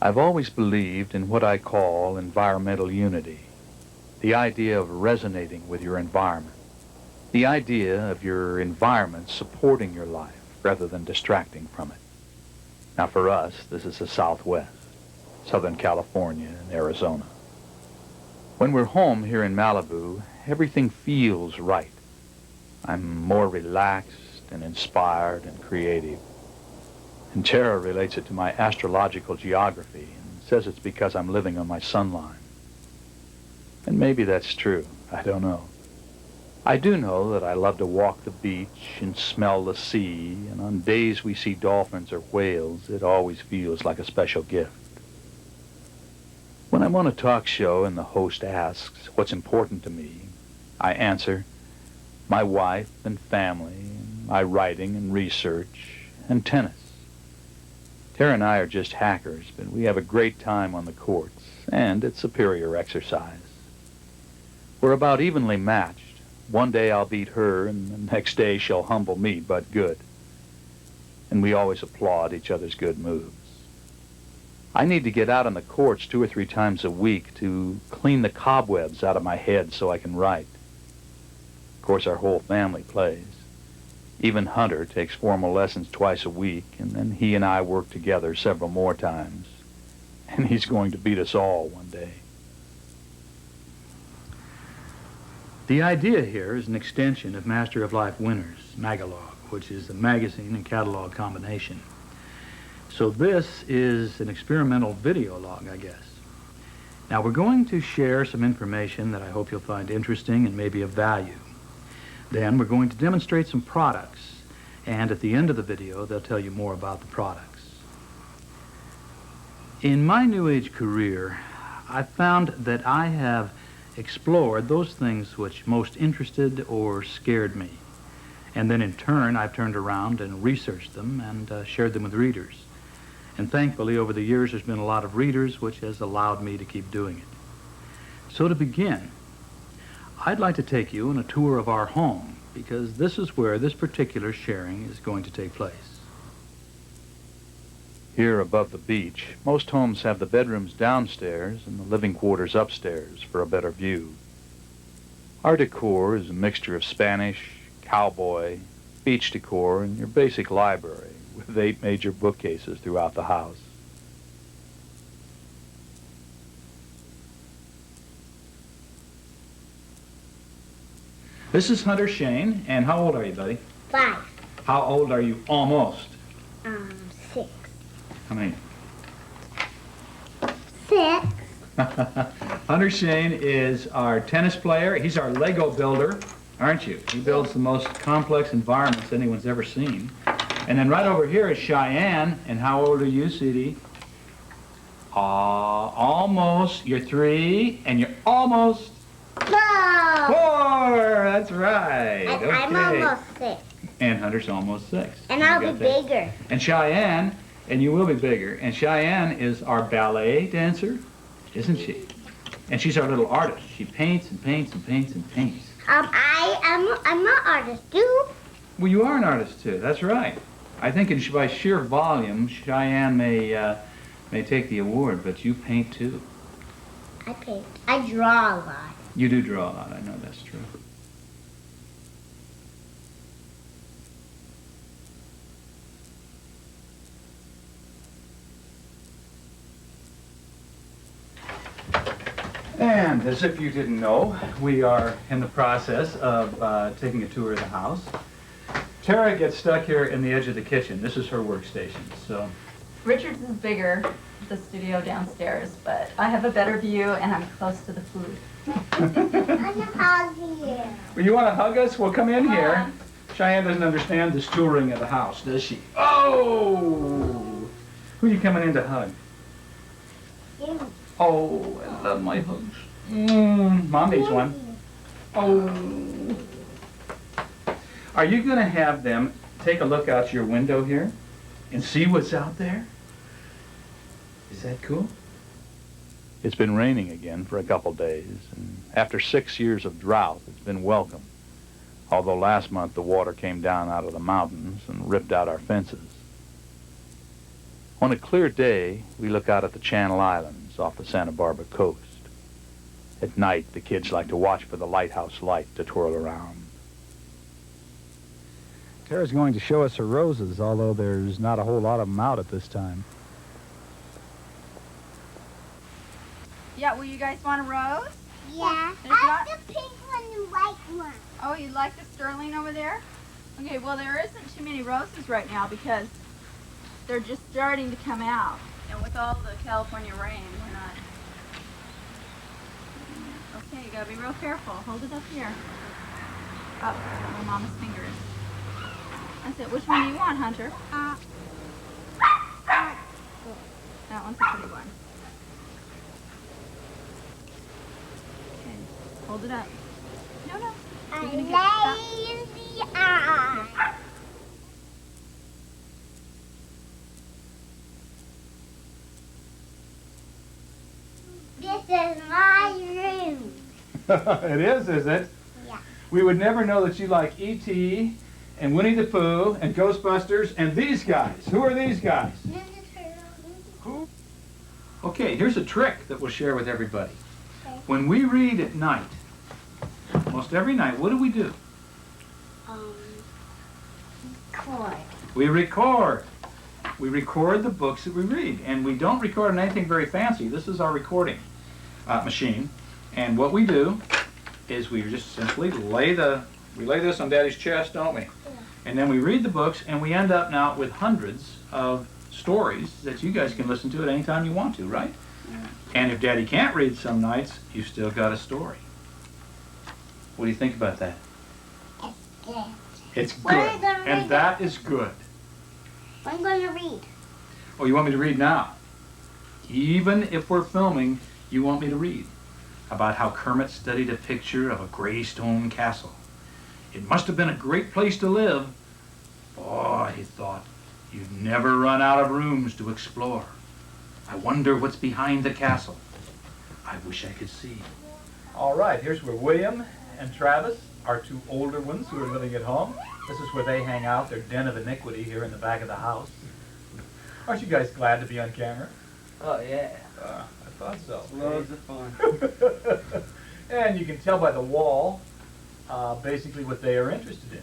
I've always believed in what I call environmental unity, the idea of resonating with your environment, the idea of your environment supporting your life rather than distracting from it. Now for us, this is the Southwest, Southern California and Arizona. When we're home here in Malibu, everything feels right. I'm more relaxed and inspired and creative. And Tara relates it to my astrological geography and says it's because I'm living on my sun line. And maybe that's true. I don't know. I do know that I love to walk the beach and smell the sea, and on days we see dolphins or whales, it always feels like a special gift. When I'm on a talk show and the host asks what's important to me, I answer, my wife and family, and my writing and research, and tennis. Tara and I are just hackers, but we have a great time on the courts, and it's superior exercise. We're about evenly matched. One day I'll beat her, and the next day she'll humble me, but good. And we always applaud each other's good moves. I need to get out on the courts 2 or 3 times a week to clean the cobwebs out of my head so I can write. Of course, our whole family plays. Even Hunter takes formal lessons twice a week, and then he and I work together several more times. And he's going to beat us all one day. The idea here is an extension of Master of Life Winners Magalog, which is the magazine and catalog combination. So this is an experimental video log, I guess. Now we're going to share some information that I hope you'll find interesting and maybe of value. Then we're going to demonstrate some products, and at the end of the video they'll tell you more about the products. In my New Age career, I found that I have explored those things which most interested or scared me. And then in turn, I've turned around and researched them and shared them with readers. And thankfully, over the years, there's been a lot of readers, which has allowed me to keep doing it. So to begin, I'd like to take you on a tour of our home, because this is where this particular sharing is going to take place. Here above the beach, most homes have the bedrooms downstairs and the living quarters upstairs for a better view. Our decor is a mixture of Spanish, cowboy, beach decor, and your basic library with 8 major bookcases throughout the house. This is Hunter Shane, and how old are you, buddy? 5. How old are you almost? 6. How many? 6. Hunter Shane is our tennis player. He's our Lego builder, aren't you? He builds the most complex environments anyone's ever seen. And then right over here is Cheyenne. And how old are you, sweetie? Almost. You're 3, and you're almost 4. That's right. And okay. I'm almost 6. And Hunter's almost 6. And I'll be bigger. And Cheyenne, and you will be bigger. And Cheyenne is our ballet dancer, isn't she? And she's our little artist. She paints and paints and paints and paints. I'm an artist too. Well, you are an artist too. That's right. I think by sheer volume, Cheyenne may take the award, but you paint too. I paint. I draw a lot. You do draw a lot. I know that's true. And as if you didn't know, we are in the process of taking a tour of the house. Tara gets stuck here in the edge of the kitchen. This is her workstation, so. Richard's is bigger, the studio downstairs, but I have a better view and I'm close to the food. I'm gonna hug you. Well, you want to hug us? Well, come in here. Cheyenne doesn't understand this touring of the house, does she? Oh! Who are you coming in to hug? You. Oh, I love my hugs. Mom needs one. Oh. Are you going to have them take a look out your window here and see what's out there? Is that cool? It's been raining again for a couple days, and after 6 years of drought, it's been welcome. Although last month the water came down out of the mountains and ripped out our fences. On a clear day, we look out at the Channel Islands off the Santa Barbara coast. At night, the kids like to watch for the lighthouse light to twirl around. Tara's going to show us her roses, although there's not a whole lot of them out at this time. Yeah, well, you guys want a rose? Yeah. There's I not- have the pink one and white one. Oh, you like the sterling over there? Okay, well, there isn't too many roses right now because they're just starting to come out. And with all the California rain, we're not... Okay, you gotta be real careful. Hold it up here. Up, my mama's fingers. That's it. Which one do you want, Hunter? That one's a pretty one. Okay, hold it up. No, no. You're gonna get stuck. Lazy eye. This is my room. It is it? Yeah. We would never know that you like E.T. and Winnie the Pooh and Ghostbusters and these guys. Who are these guys? Who? Okay, here's a trick that we'll share with everybody. Okay. When we read at night, almost every night, what do? Cord. We record. We record the books that we read, and we don't record on anything very fancy. This is our recording machine, and what we do is we just simply lay this on Daddy's chest, don't we? Yeah. And then we read the books, and we end up now with hundreds of stories that you guys can listen to at any time you want to, right? Yeah. And if Daddy can't read some nights, you've still got a story. What do you think about that? It's good. It's When good, are you gonna read and that is good. I'm going to read. Oh, you want me to read now? Even if we're filming, you want me to read about how Kermit studied a picture of a gray stone castle. It must have been a great place to live. Boy, he thought, you'd never run out of rooms to explore. I wonder what's behind the castle. I wish I could see. All right, here's where William and Travis, our two older ones who are living at home. This is where they hang out, their den of iniquity here in the back of the house. Aren't you guys glad to be on camera? Oh, yeah. I thought so. Loads of fun. And you can tell by the wall basically what they are interested in.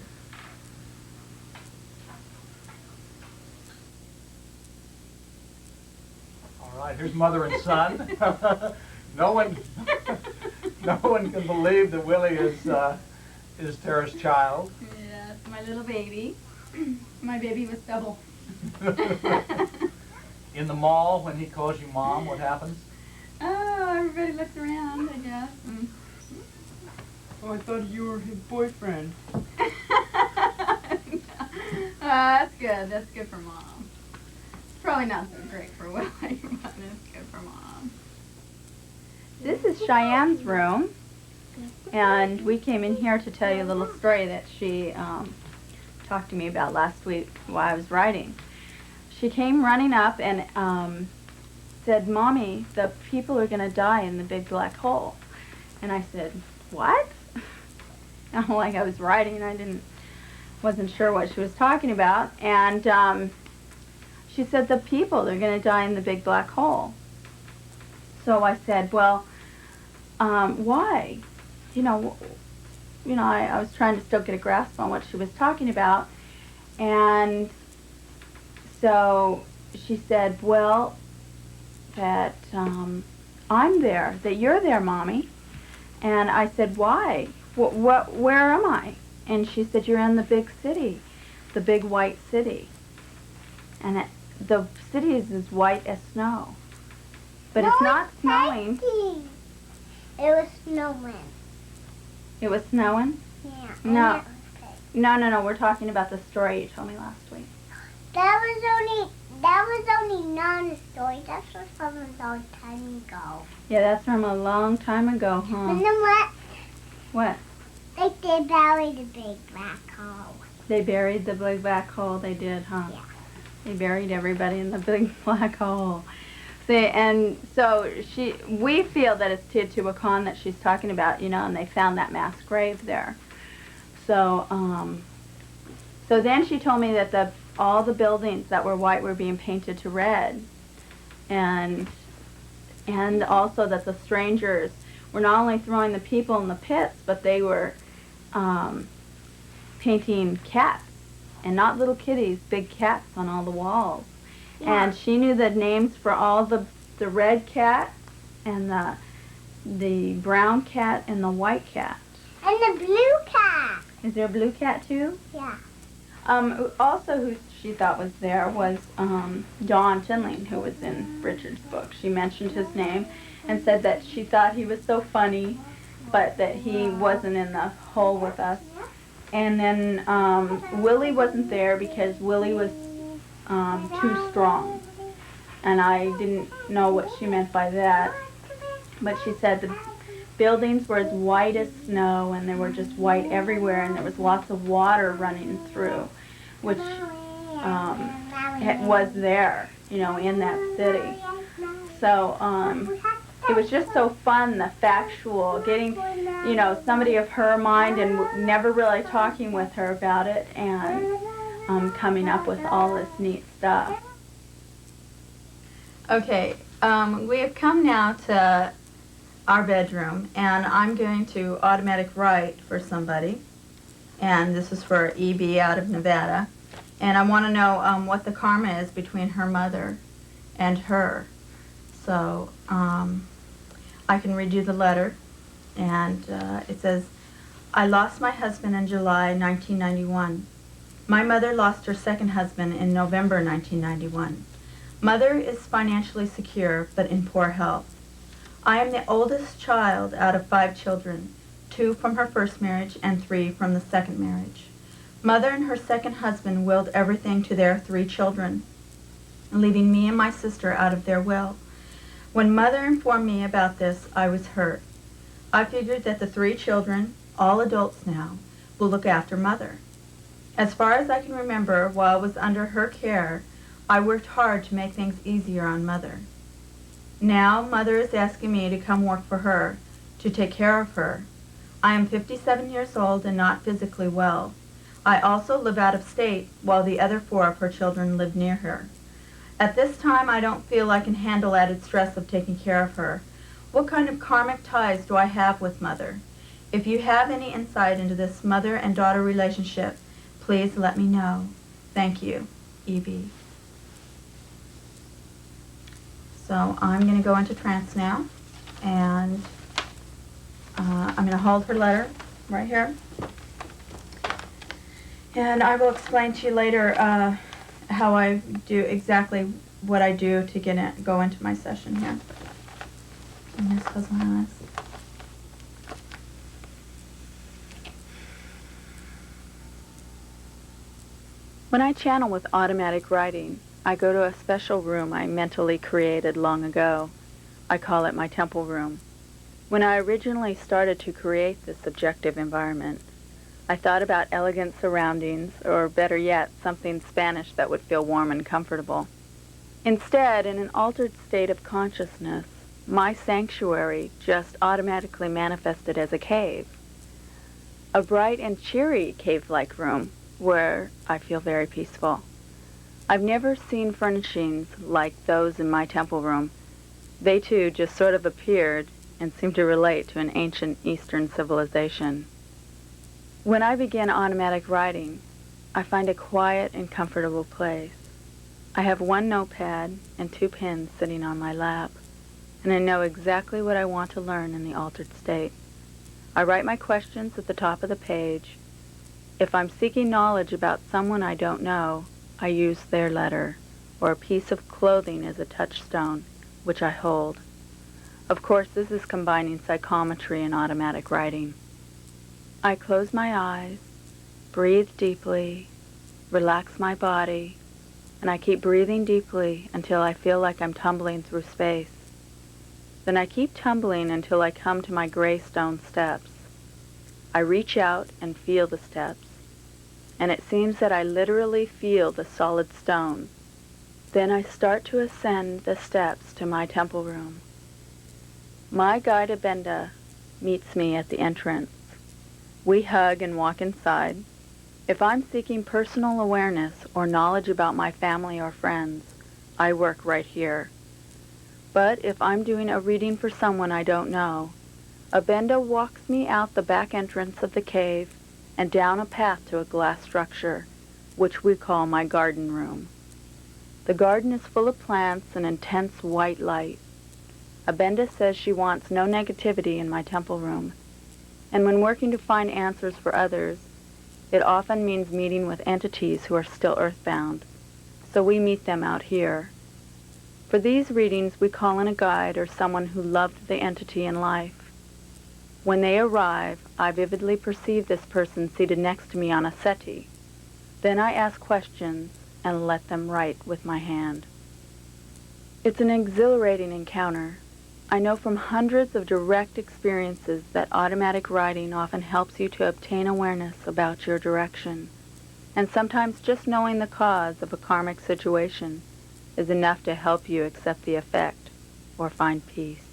All right, here's mother and son. no one can believe that Willie is Tara's child. Yes, my little baby. My baby was double. In the mall, when he calls you mom, what happens? Oh, everybody looks around, I guess. Oh, I thought you were his boyfriend. That's good. That's good for mom. It's probably not so great for Willie, but it's good for mom. This is Cheyenne's room, and we came in here to tell you a little story that she talked to me about last week while I was writing. She came running up and said, "Mommy, the people are going to die in the big black hole." And I said, "What?" And like I was writing, I wasn't sure what she was talking about. And she said, "The people are going to die in the big black hole." So I said, "Well, why?" I was trying to still get a grasp on what she was talking about. And so she said, "Well, that I'm there, that you're there, Mommy." And I said, "Why? Where am I?" And she said, "You're in the big city, the big white city. And the city is as white as snow. But it's not snowing." It was snowing. It was snowing? Yeah. No. Okay. No, we're talking about the story you told me last week. That was only non-story. That was from a long time ago. Yeah, that's from a long time ago, huh? And then what? What? They buried the big black hole. They buried the big black hole, they did, huh? Yeah. They buried everybody in the big black hole. See, and so we feel that it's Teotihuacan that she's talking about, and they found that mass grave there. So, so then she told me that all the buildings that were white were being painted to red. And also that the strangers were not only throwing the people in the pits, but they were painting cats, and not little kitties, big cats on all the walls. Yeah. And she knew the names for all the red cat and the brown cat and the white cat. And the blue cat. Is there a blue cat too? Yeah. Also who she thought was there was Don Tinling, who was in Richard's book. She mentioned his name and said that she thought he was so funny, but that he wasn't in the hole with us. And then Willie wasn't there because Willie was too strong. And I didn't know what she meant by that. But she said the buildings were as white as snow, and they were just white everywhere, and there was lots of water running through, which it was there, you know, in that city. So it was just so fun, the factual, getting, you know, somebody of her mind and never really talking with her about it, and coming up with all this neat stuff. Okay, we have come now to our bedroom, and I'm going to automatic write for somebody, and this is for E.B. out of Nevada, and I want to know what the karma is between her mother and her. So I can read you the letter, and it says, I lost my husband in July 1991. My mother lost her second husband in November 1991. Mother is financially secure, but in poor health. I am the oldest child out of 5 children, 2 from her first marriage and 3 from the second marriage. Mother and her second husband willed everything to their 3 children, leaving me and my sister out of their will. When Mother informed me about this, I was hurt. I figured that the 3 children, all adults now, will look after Mother. As far as I can remember, while I was under her care, I worked hard to make things easier on Mother. Now, Mother is asking me to come work for her, to take care of her. I am 57 years old and not physically well. I also live out of state, while the other 4 of her children live near her. At this time, I don't feel I can handle added stress of taking care of her. What kind of karmic ties do I have with Mother? If you have any insight into this mother and daughter relationship, please let me know. Thank you, E.B. So I'm going to go into trance now, and I'm going to hold her letter right here. And I will explain to you later how I do exactly what I do to go into my session here. And this goes on. When I channel with automatic writing, I go to a special room I mentally created long ago. I call it my temple room. When I originally started to create this subjective environment, I thought about elegant surroundings, or better yet, something Spanish that would feel warm and comfortable. Instead, in an altered state of consciousness, my sanctuary just automatically manifested as a cave. A bright and cheery cave-like room where I feel very peaceful. I've never seen furnishings like those in my temple room. They too just sort of appeared and seemed to relate to an ancient Eastern civilization. When I begin automatic writing, I find a quiet and comfortable place. I have 1 notepad and 2 pens sitting on my lap, and I know exactly what I want to learn in the altered state. I write my questions at the top of the page. If I'm seeking knowledge about someone I don't know, I use their letter, or a piece of clothing as a touchstone, which I hold. Of course, this is combining psychometry and automatic writing. I close my eyes, breathe deeply, relax my body, and I keep breathing deeply until I feel like I'm tumbling through space. Then I keep tumbling until I come to my gray stone steps. I reach out and feel the steps, and it seems that I literally feel the solid stone. Then I start to ascend the steps to my temple room. My guide Abenda meets me at the entrance. We hug and walk inside. If I'm seeking personal awareness or knowledge about my family or friends, I work right here. But if I'm doing a reading for someone I don't know, Abenda walks me out the back entrance of the cave and down a path to a glass structure, which we call my garden room. The garden is full of plants and intense white light. Abenda says she wants no negativity in my temple room, and when working to find answers for others, it often means meeting with entities who are still earthbound, so we meet them out here. For these readings, we call in a guide or someone who loved the entity in life. When they arrive, I vividly perceive this person seated next to me on a settee. Then I ask questions and let them write with my hand. It's an exhilarating encounter. I know from hundreds of direct experiences that automatic writing often helps you to obtain awareness about your direction, and sometimes just knowing the cause of a karmic situation is enough to help you accept the effect or find peace.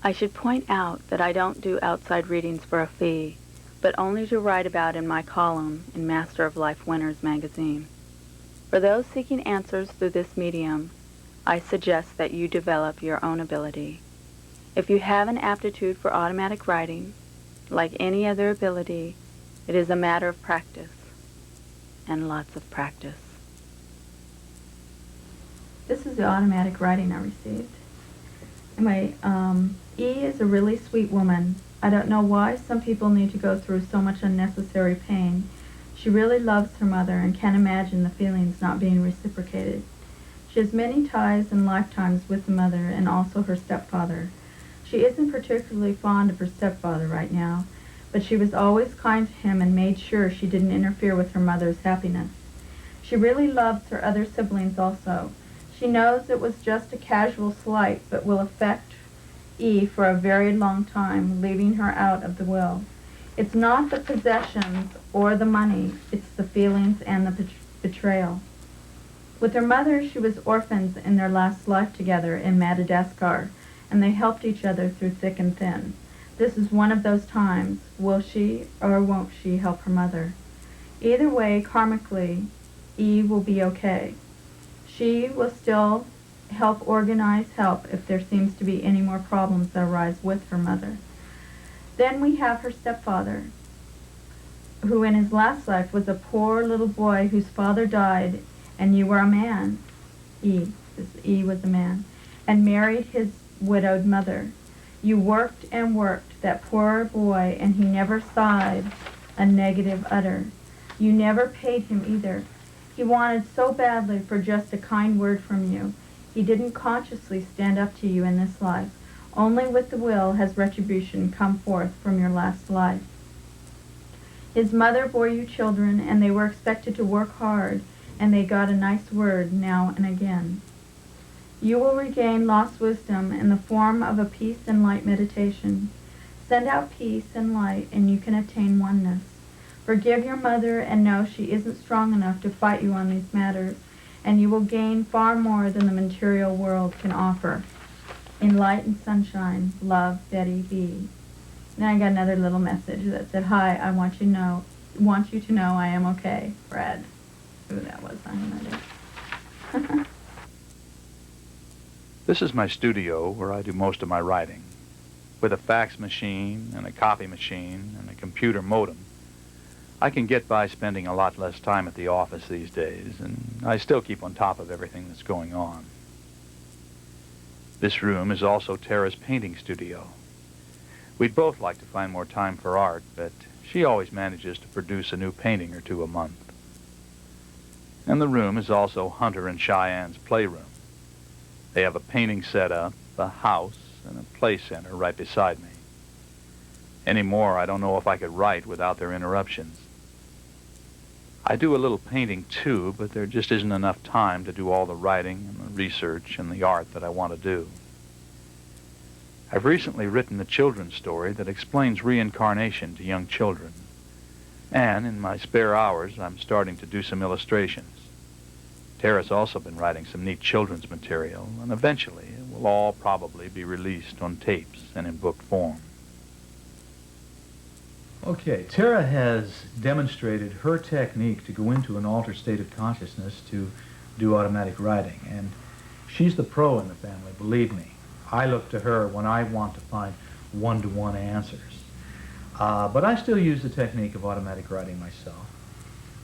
I should point out that I don't do outside readings for a fee, but only to write about in my column in Master of Life Winners magazine. For those seeking answers through this medium, I suggest that you develop your own ability. If you have an aptitude for automatic writing, like any other ability, it is a matter of practice, and lots of practice. This is the automatic writing I received. Anyway, E is a really sweet woman. I don't know why some people need to go through so much unnecessary pain. She really loves her mother and can't imagine the feelings not being reciprocated. She has many ties and lifetimes with the mother and also her stepfather. She isn't particularly fond of her stepfather right now, but she was always kind to him and made sure she didn't interfere with her mother's happiness. She really loves her other siblings also. She knows it was just a casual slight, but will affect E for a very long time, leaving her out of the will. It's not the possessions or the money, it's the feelings and the betrayal. With her mother, she was orphans in their last life together in Madagascar, and they helped each other through thick and thin. This is one of those times. Will she or won't she help her mother? Either way, karmically, E will be okay. She will still help organize help if there seems to be any more problems that arise with her mother. Then we have her stepfather, who in his last life was a poor little boy whose father died, and you were a man, E was a man, and married his widowed mother. You worked and worked, that poor boy, and he never sighed a negative utter. You never paid him either. He wanted so badly for just a kind word from you. He didn't consciously stand up to you in this life. Only with the will has retribution come forth from your last life. His mother bore you children, and they were expected to work hard, and they got a nice word now and again. You will regain lost wisdom in the form of a peace and light meditation. Send out peace and light, and you can attain oneness. Forgive your mother and know she isn't strong enough to fight you on these matters, and you will gain far more than the material world can offer. In light and sunshine, love, Betty B. Then I got another little message that said, "Hi, I want you to know I am okay, Fred." Who that was, I have no idea. This is my studio where I do most of my writing. With a fax machine and a copy machine and a computer modem, I can get by spending a lot less time at the office these days, and I still keep on top of everything that's going on. This room is also Tara's painting studio. We'd both like to find more time for art, but she always manages to produce a new painting or two a month. And the room is also Hunter and Cheyenne's playroom. They have a painting set up, a house, and a play center right beside me. Anymore, I don't know if I could write without their interruptions. I do a little painting too, but there just isn't enough time to do all the writing and the research and the art that I want to do. I've recently written a children's story that explains reincarnation to young children. And in my spare hours, I'm starting to do some illustrations. Tara's also been writing some neat children's material, and eventually it will all probably be released on tapes and in book form. Okay, Tara has demonstrated her technique to go into an altered state of consciousness to do automatic writing, and she's the pro in the family, believe me. I look to her when I want to find one-to-one answers. But I still use the technique of automatic writing myself.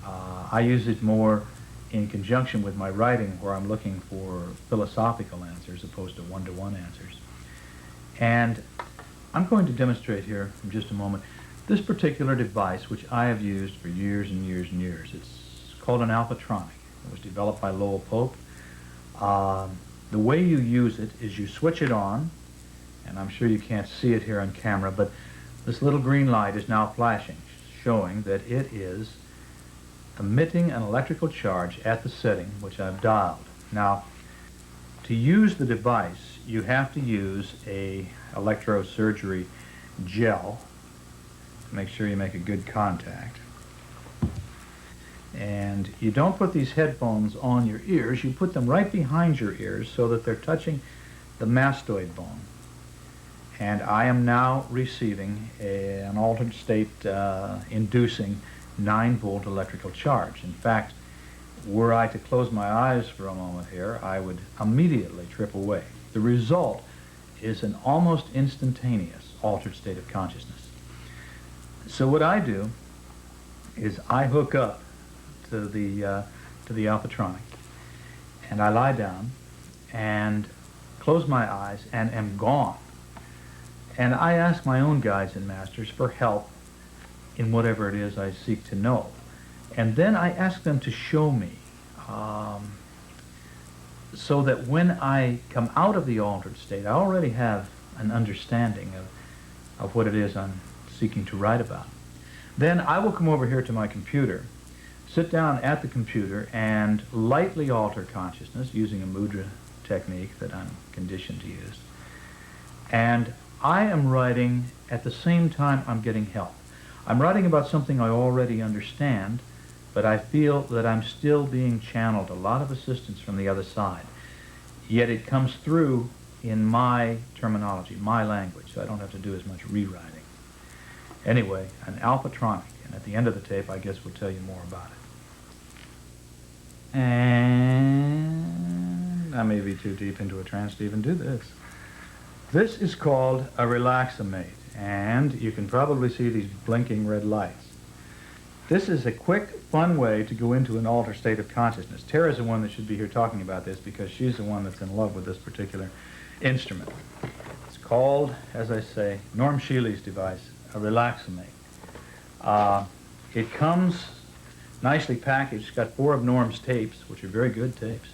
I use it more in conjunction with my writing, where I'm looking for philosophical answers opposed to one-to-one answers. And I'm going to demonstrate here in just a moment this particular device, which I have used for years and years and years. It's called an alphatronic. It was developed by Lowell Pope. The way you use it is you switch it on, and I'm sure you can't see it here on camera, but this little green light is now flashing, showing that it is emitting an electrical charge at the setting which I've dialed. Now, to use the device, you have to use a electrosurgery gel. Make sure you make a good contact. And you don't put these headphones on your ears, you put them right behind your ears so that they're touching the mastoid bone. And I am now receiving an altered state inducing 9-volt electrical charge. In fact, were I to close my eyes for a moment here, I would immediately trip away. The result is an almost instantaneous altered state of consciousness. So what I do is I hook up to the alphatronic, and I lie down and close my eyes and am gone. And I ask my own guides and masters for help in whatever it is I seek to know. And then I ask them to show me, so that when I come out of the altered state, I already have an understanding of what it is I'm seeking to write about. Then I will come over here to my computer, sit down at the computer, and lightly alter consciousness using a mudra technique that I'm conditioned to use. And I am writing at the same time I'm getting help. I'm writing about something I already understand, but I feel that I'm still being channeled, a lot of assistance from the other side. Yet it comes through in my terminology, my language, so I don't have to do as much rewriting. Anyway, an alphatronic, and at the end of the tape, I guess we'll tell you more about it. And I may be too deep into a trance to even do this. This is called a RelaxoMate, and you can probably see these blinking red lights. This is a quick, fun way to go into an altered state of consciousness. Tara's the one that should be here talking about this because she's the one that's in love with this particular instrument. It's called, as I say, Norm Shealy's device, a RelaxoMate. It comes nicely packaged. It's got 4 of Norm's tapes, which are very good tapes,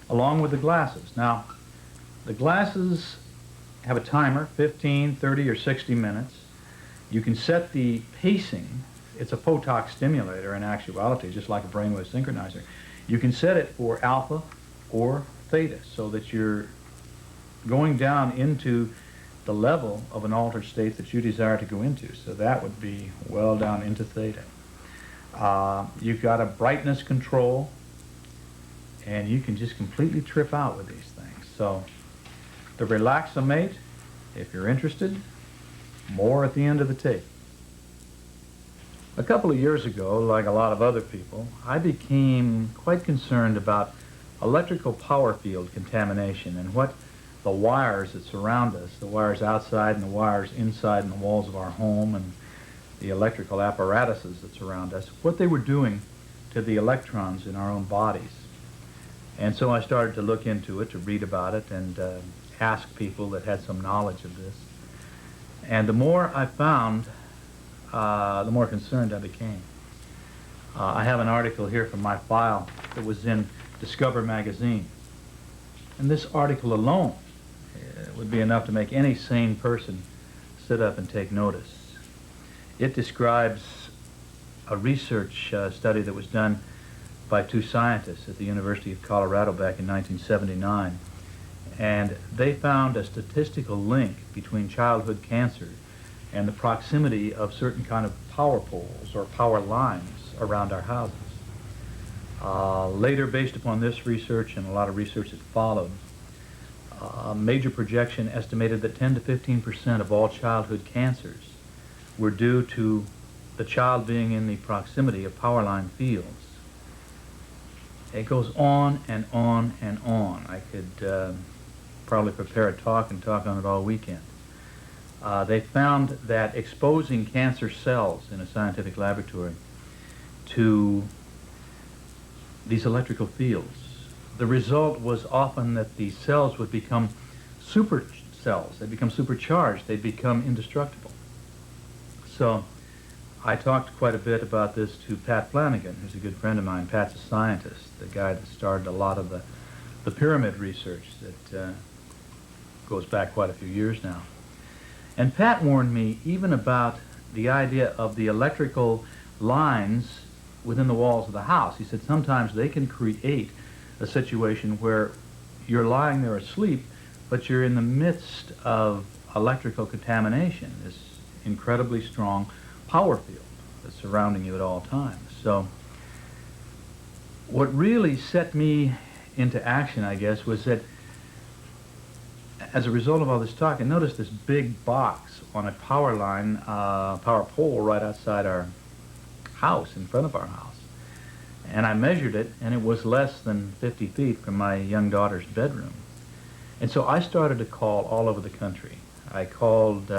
along with the glasses. Now, the glasses have a timer, 15, 30, or 60 minutes. You can set the pacing. It's a photok stimulator in actuality, just like a brainwave synchronizer. You can set it for alpha or theta so that you're going down into the level of an altered state that you desire to go into. So that would be well down into theta. You've got a brightness control, and you can just completely trip out with these things. So the RelaxoMate, if you're interested, more at the end of the tape. A couple of years ago, like a lot of other people, I became quite concerned about electrical power field contamination and what the wires that surround us, the wires outside and the wires inside in the walls of our home and the electrical apparatuses that surround us, what they were doing to the electrons in our own bodies. And so I started to look into it, to read about it, and ask people that had some knowledge of this. And the more I found, the more concerned I became. I have an article here from my file that was in Discover magazine. And this article alone would be enough to make any sane person sit up and take notice. It describes a research study that was done by 2 scientists at the University of Colorado back in 1979. And they found a statistical link between childhood cancer and the proximity of certain kind of power poles or power lines around our houses. Later, based upon this research and a lot of research that followed, a major projection estimated that 10 to 15% of all childhood cancers were due to the child being in the proximity of power line fields. It goes on and on and on. I could probably prepare a talk and talk on it all weekend. They found that exposing cancer cells in a scientific laboratory to these electrical fields, the result was often that the cells would become super cells. They'd become supercharged. They'd become indestructible. So I talked quite a bit about this to Pat Flanagan, who's a good friend of mine. Pat's a scientist, the guy that started a lot of the pyramid research that goes back quite a few years now. And Pat warned me even about the idea of the electrical lines within the walls of the house. He said sometimes they can create a situation where you're lying there asleep, but you're in the midst of electrical contamination, this incredibly strong power field that's surrounding you at all times. So what really set me into action, I guess, was that as a result of all this talk, I noticed this big box on a power line, power pole right outside our house, in front of our house. And I measured it, and it was less than 50 feet from my young daughter's bedroom. And so I started to call all over the country. I called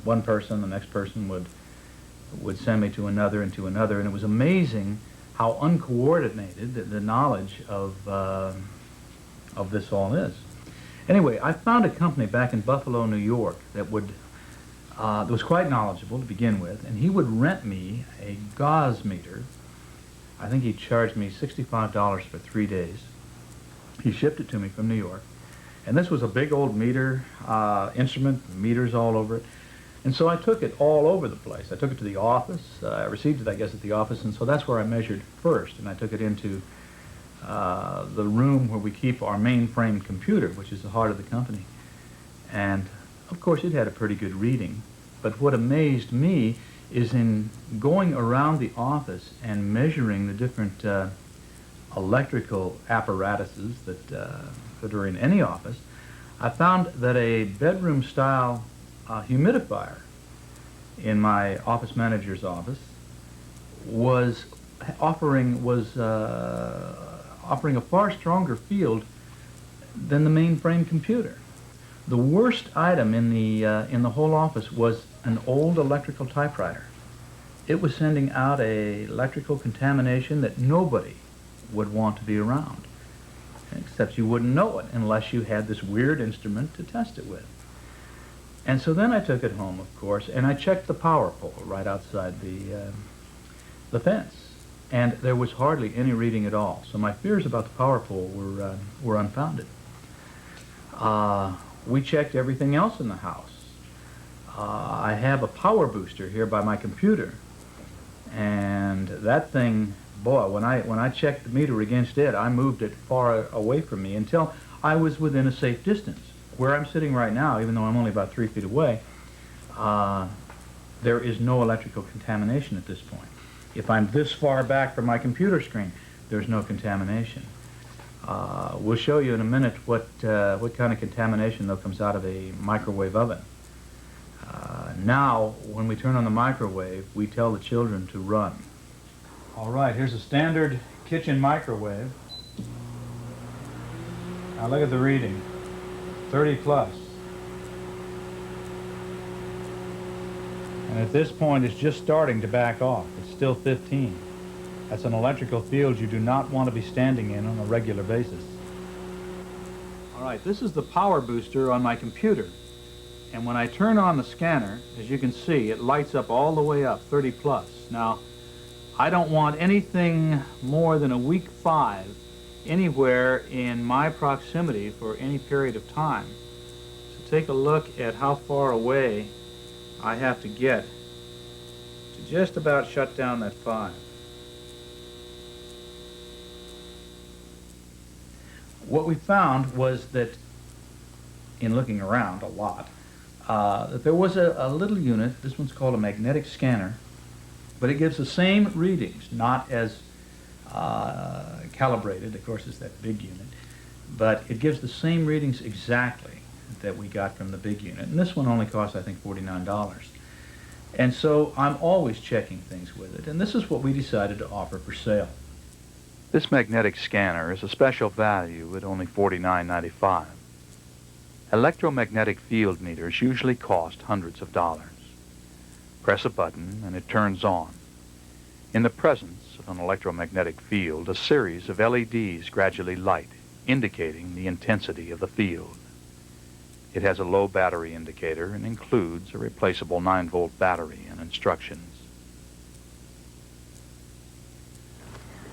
one person, the next person would send me to another and to another, and it was amazing how uncoordinated the knowledge of this all is. Anyway, I found a company back in Buffalo, New York that was quite knowledgeable to begin with, and he would rent me a gauze meter. I think he charged me $65 for 3 days. He shipped it to me from New York. And this was a big old meter, instrument, meters all over it. And so I took it all over the place. I took it to the office. I received it, I guess, at the office, and so that's where I measured first. And I took it into the room where we keep our mainframe computer, which is the heart of the company. And, of course, it had a pretty good reading. But what amazed me is in going around the office and measuring the different electrical apparatuses that are in any office, I found that a bedroom-style humidifier in my office manager's office was offering a far stronger field than the mainframe computer. The worst item in the whole office was an old electrical typewriter. It was sending out a electrical contamination that nobody would want to be around, except you wouldn't know it unless you had this weird instrument to test it with. And so then I took it home, of course, and I checked the power pole right outside the fence, and there was hardly any reading at all. So my fears about the power pole were unfounded. We checked everything else in the house. I have a power booster here by my computer, and that thing, boy, when I checked the meter against it, I moved it far away from me until I was within a safe distance. Where I'm sitting right now, even though I'm only about 3 feet away, there is no electrical contamination at this point. If I'm this far back from my computer screen, there's no contamination. We'll show you in a minute what kind of contamination, though, comes out of a microwave oven. Now, when we turn on the microwave, we tell the children to run. All right, here's a standard kitchen microwave. Now look at the reading, 30 plus. And at this point, it's just starting to back off. It's still 15. That's an electrical field you do not want to be standing in on a regular basis. All right, this is the power booster on my computer. And when I turn on the scanner, as you can see, it lights up all the way up, 30 plus. Now, I don't want anything more than a week 5 anywhere in my proximity for any period of time. So take a look at how far away I have to get to just about shut down that 5. What we found was that, in looking around a lot, that there was a little unit. This one's called a magnetic scanner, but it gives the same readings, not as calibrated, of course, as that big unit, but it gives the same readings exactly that we got from the big unit. And this one only cost, I think, $49. And so I'm always checking things with it, and this is what we decided to offer for sale. This magnetic scanner is a special value at only $49.95. Electromagnetic field meters usually cost hundreds of dollars. Press a button and it turns on. In the presence of an electromagnetic field, a series of LEDs gradually light, indicating the intensity of the field. It has a low battery indicator and includes a replaceable 9-volt battery and instructions.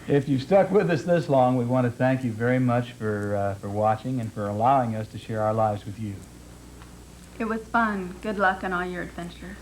If you've stuck with us this long, we want to thank you very much for watching and for allowing us to share our lives with you. It was fun. Good luck on all your adventures.